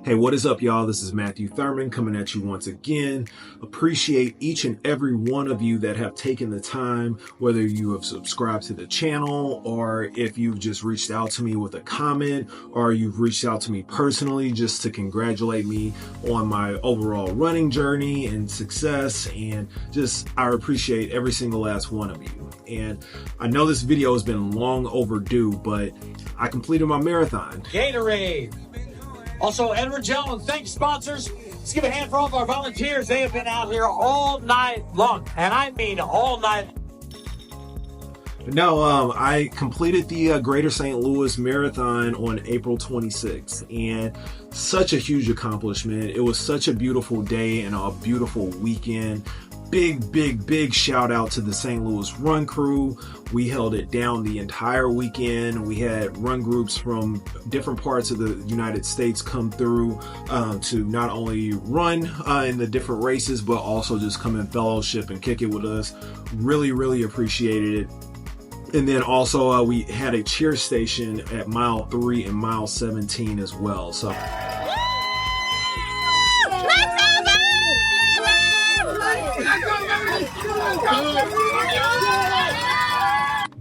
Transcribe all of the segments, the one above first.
Hey, what is up, y'all? This is Matthew Thurman coming at you once again. Appreciate each and every one of you that have taken the time, whether you have subscribed to the channel or if you've just reached out to me with a comment or you've reached out to me personally just to congratulate me on my overall running journey and success. And just, I appreciate every single last one of you. And I know this video has been long overdue, but I completed my marathon. Gatorade. Also, Edward Jones, thanks, sponsors. Let's give a hand for all of our volunteers. They have been out here all night long, and I mean all night. No, I completed the Greater St. Louis Marathon on April 26th, and such a huge accomplishment. It was such a beautiful day and a beautiful weekend. Big shout out to the St. Louis Run Crew. We held it down the entire weekend. We had run groups from different parts of the United States come through to not only run in the different races, but also just come in fellowship and kick it with us. Really appreciated it. And then also we had a cheer station at mile 3 and mile 17 as well. So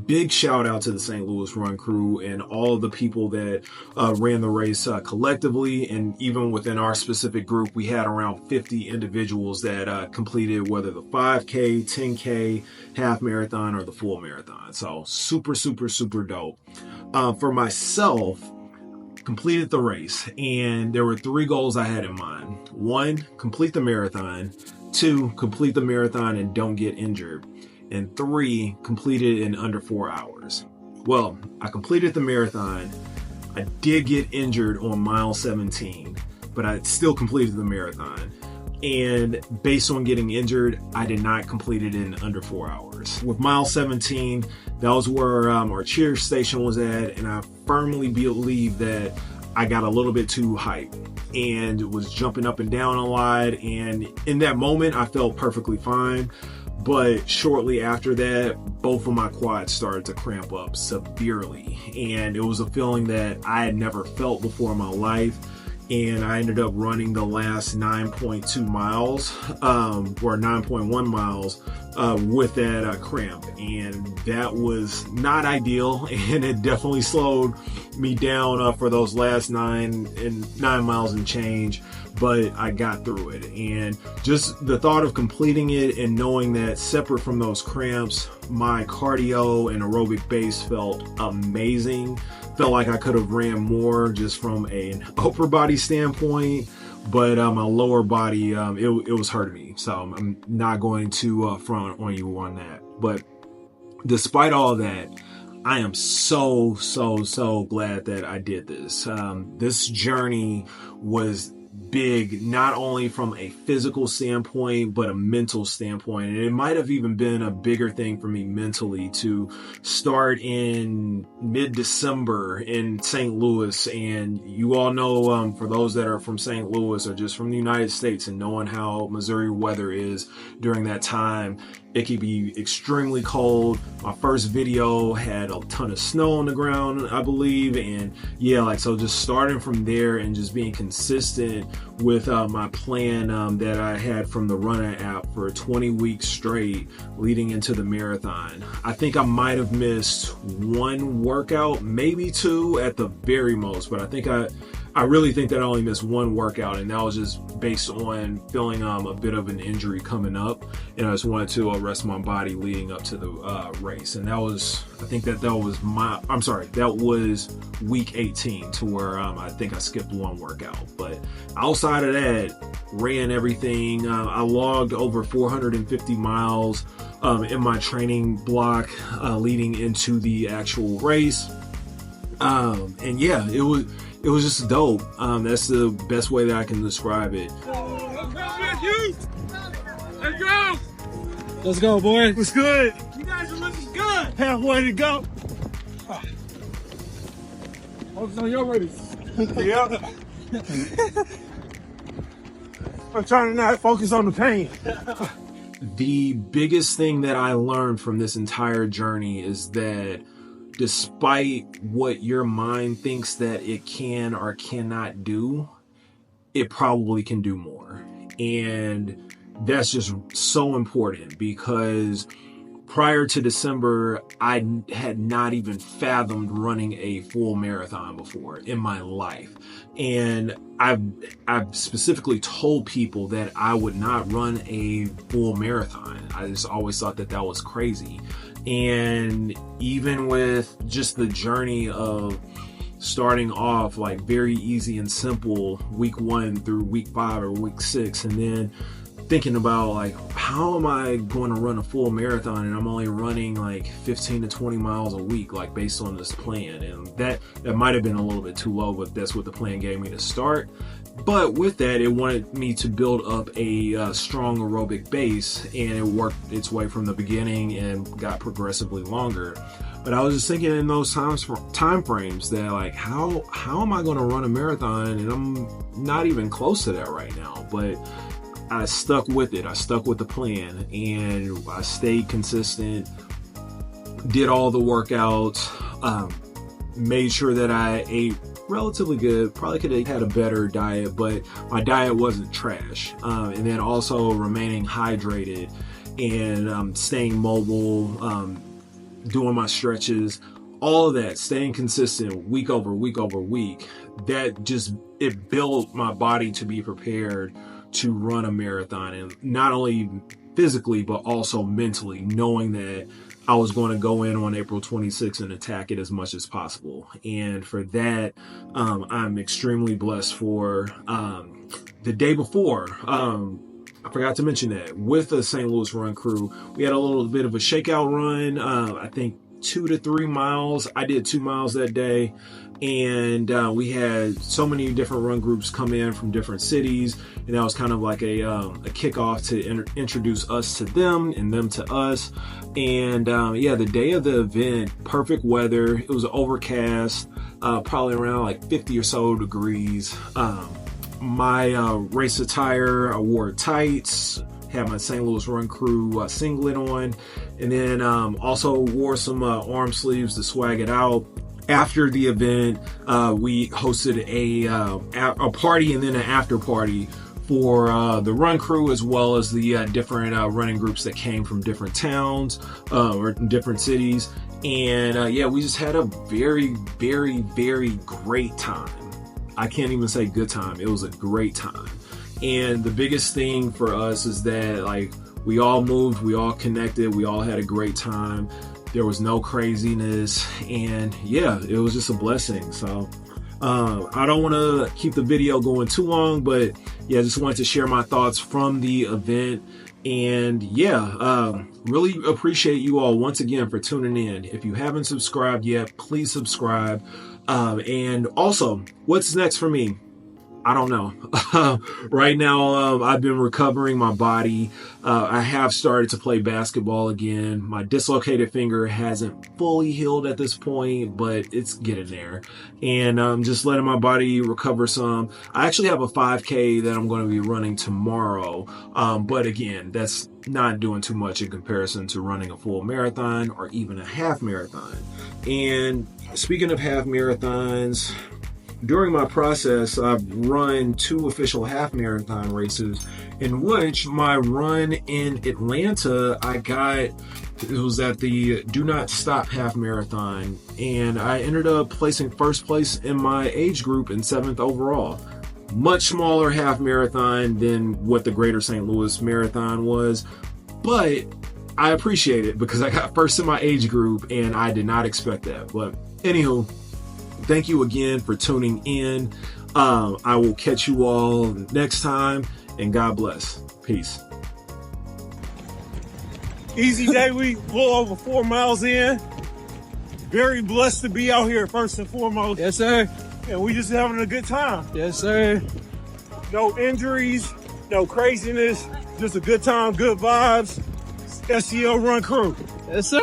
big shout out to the St. Louis Run Crew and all of the people that ran the race collectively. And even within our specific group, we had around 50 individuals that completed whether the 5K, 10K, half marathon, or the full marathon. So super dope. For myself, completed the race, and there were 3 goals I had in mind. 1, complete the marathon. 2, complete the marathon and don't get injured. And 3, completed in under 4 hours. Well, I completed the marathon. I did get injured on mile 17, but I still completed the marathon. And based on getting injured, I did not complete it in under 4 hours. With mile 17, that was where our cheer station was at, and I firmly believe that I got a little bit too hyped and was jumping up and down a lot. And in that moment, I felt perfectly fine. But shortly after that, both of my quads started to cramp up severely. And it was a feeling that I had never felt before in my life. And I ended up running the last 9.2 miles, or 9.1 miles, with that cramp. And that was not ideal. And it definitely slowed me down for those last 9 miles and change. But I got through it, and just the thought of completing it and knowing that separate from those cramps, my cardio and aerobic base felt amazing. Felt like I could have ran more just from an upper body standpoint, but my lower body, it was hurting me. So I'm not going to front on you on that. But despite all that, I am so glad that I did this. This journey was big, not only from a physical standpoint, but a mental standpoint. And it might have even been a bigger thing for me mentally to start in mid-December in St. Louis. And you all know, for those that are from St. Louis or just from the United States and knowing how Missouri weather is during that time, it can be extremely cold. My first video had a ton of snow on the ground, I believe. And yeah, so just starting from there and just being consistent with my plan that I had from the Runner app for 20 weeks straight leading into the marathon. I think I might have missed 1 workout, maybe 2 at the very most, but I really think that I only missed 1 workout, and that was just based on feeling a bit of an injury coming up, and I just wanted to rest my body leading up to the race. And that was, I think that was week 18 to where I think I skipped 1 workout. But outside of that, ran everything. I logged over 450 miles in my training block leading into the actual race. And yeah, it was just dope. That's the best way that I can describe it. Let's go! Let's go, boy. What's good? You guys are looking good. Halfway to go. Focus on your race. Yep. I'm trying to not focus on the pain. The biggest thing that I learned from this entire journey is that despite what your mind thinks that it can or cannot do, it probably can do more. And that's just so important, because prior to December, I had not even fathomed running a full marathon before in my life. And I've specifically told people that I would not run a full marathon. I just always thought that that was crazy. And even with just the journey of starting off like very easy and simple week 1 through week 5 or week 6, and then thinking about like, how am I going to run a full marathon and I'm only running like 15 to 20 miles a week, like based on this plan. And that might have been a little bit too low, but that's what the plan gave me to start. But with that, it wanted me to build up a strong aerobic base, and it worked its way from the beginning and got progressively longer. But I was just thinking in those time frames that like, how am I going to run a marathon? And I'm not even close to that right now. But I stuck with it. I stuck with the plan, and I stayed consistent, did all the workouts, made sure that I ate relatively good. Probably could have had a better diet, but my diet wasn't trash. And then also remaining hydrated and staying mobile, doing my stretches, all of that, staying consistent week over week over week. That just, it built my body to be prepared to run a marathon, and not only physically but also mentally, knowing that I was going to go in on April 26th and attack it as much as possible. And for that, I'm extremely blessed. For the day before, I forgot to mention that with the St. Louis Run Crew, we had a little bit of a shakeout run. I think 2 to 3 miles. I did 2 miles that day. And we had so many different run groups come in from different cities, and that was kind of like a kickoff to introduce us to them and them to us. And yeah, the day of the event, perfect weather. It was overcast, probably around like 50 or so degrees. My race attire, I wore tights, had my St. Louis Run Crew singlet on, and then also wore some arm sleeves to swag it out. After the event, we hosted a party and then an after party for the run crew, as well as the different running groups that came from different towns or different cities. And yeah, we just had a very, very, very great time. I can't even say good time. It was a great time. And the biggest thing for us is that like, we all moved, we all connected, we all had a great time. There was no craziness, and yeah, it was just a blessing. So I don't want to keep the video going too long, but yeah, I just wanted to share my thoughts from the event. And yeah, really appreciate you all once again for tuning in. If you haven't subscribed yet, please subscribe. And also, what's next for me? I don't know. Right now, I've been recovering my body. I have started to play basketball again. My dislocated finger hasn't fully healed at this point, but it's getting there. And I'm just letting my body recover some. I actually have a 5K that I'm going to be running tomorrow. But again, that's not doing too much in comparison to running a full marathon or even a half marathon. And speaking of half marathons, during my process, I've run 2 official half marathon races, in which my run in Atlanta, it was at the Do Not Stop half marathon, and I ended up placing first place in my age group and 7th overall. Much smaller half marathon than what the Greater St. Louis Marathon was, but I appreciate it because I got first in my age group and I did not expect that. But anywho, thank you again for tuning in. I will catch you all next time, and God bless. Peace. Easy day week, a little over 4 miles in. Very blessed to be out here first and foremost. Yes, sir. And we just having a good time. Yes, sir. No injuries, no craziness, just a good time, good vibes. STL Run Crew. Yes, sir.